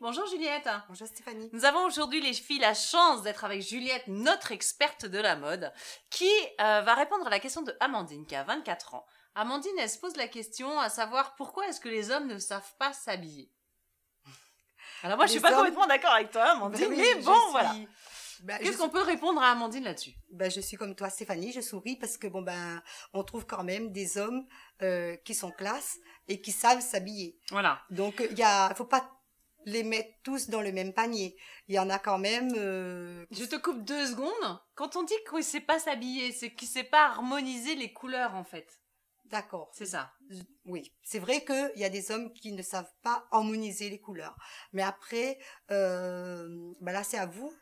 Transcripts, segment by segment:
bonjour Juliette. Bonjour Stéphanie. Nous avons aujourd'hui les filles la chance d'être avec Juliette, notre experte de la mode, qui va répondre à la question de Amandine qui a 24 ans. Amandine, elle se pose la question à savoir pourquoi est-ce que les hommes ne savent pas s'habiller. Alors moi je suis pas complètement d'accord avec toi Amandine, oui, mais bon voilà. Qu'est-ce qu'on peut répondre à Amandine là-dessus? Je suis comme toi Stéphanie, je souris parce que on trouve quand même des hommes qui sont classe et qui savent s'habiller. Voilà. Donc faut pas les mettre tous dans le même panier. Il y en a quand même. Je te coupe 2 secondes. Quand on dit qu'il ne sait pas s'habiller, c'est qu'il ne sait pas harmoniser les couleurs en fait. D'accord. C'est ça. Oui, c'est vrai qu'il y a des hommes qui ne savent pas harmoniser les couleurs. Mais après, là c'est à vous,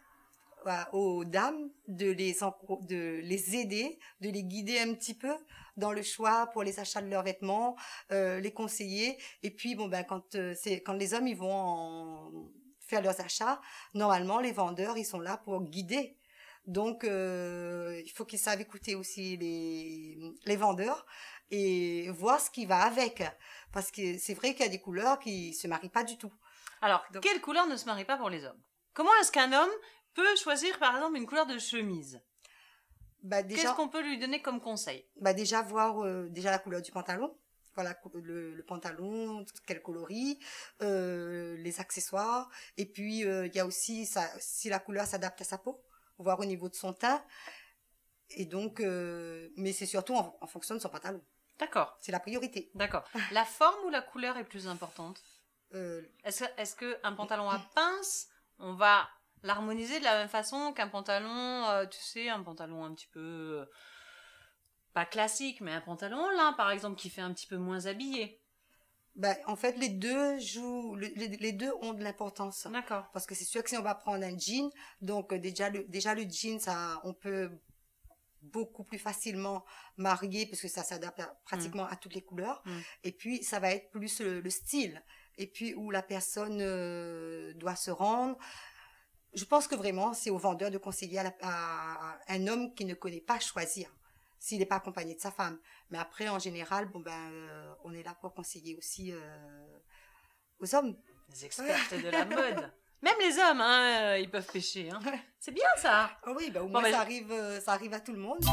aux dames, de les aider, de les guider un petit peu dans le choix pour les achats de leurs vêtements, les conseiller. Et puis quand les hommes ils vont faire leurs achats, normalement les vendeurs ils sont là pour guider. Donc il faut qu'ils savent écouter aussi les vendeurs et voir ce qui va avec, parce que c'est vrai qu'il y a des couleurs qui se marient pas du tout. Alors, quelle couleur ne se marie pas pour les hommes? Comment est-ce qu'un homme peut choisir par exemple une couleur de chemise? Qu'est-ce qu'on peut lui donner comme conseil? Déjà voir la couleur du pantalon. Voilà, le pantalon, quel coloris, les accessoires. Et puis il y a aussi si la couleur s'adapte à sa peau, voir au niveau de son teint. Et donc, mais c'est surtout en fonction de son pantalon. D'accord. C'est la priorité. D'accord. La forme ou la couleur est plus importante? Est-ce qu'un pantalon à pince, on va l'harmoniser de la même façon qu'un pantalon, tu sais, un pantalon un petit peu, pas classique, mais un pantalon lin, par exemple, qui fait un petit peu moins habillé? En fait, les deux ont de l'importance. D'accord. Parce que c'est sûr que si on va prendre un jean, donc déjà le jean, on peut beaucoup plus facilement marier parce que ça s'adapte pratiquement à toutes les couleurs. Et puis ça va être plus le style, et puis où la personne doit se rendre. Je pense que vraiment c'est au vendeur de conseiller à un homme qui ne connaît pas choisir s'il n'est pas accompagné de sa femme. Mais après en général on est là pour conseiller aussi aux hommes, les expertes de la mode. Même les hommes, hein, ils peuvent pêcher. Hein. C'est bien ça. Oui, au moins ça arrive à tout le monde.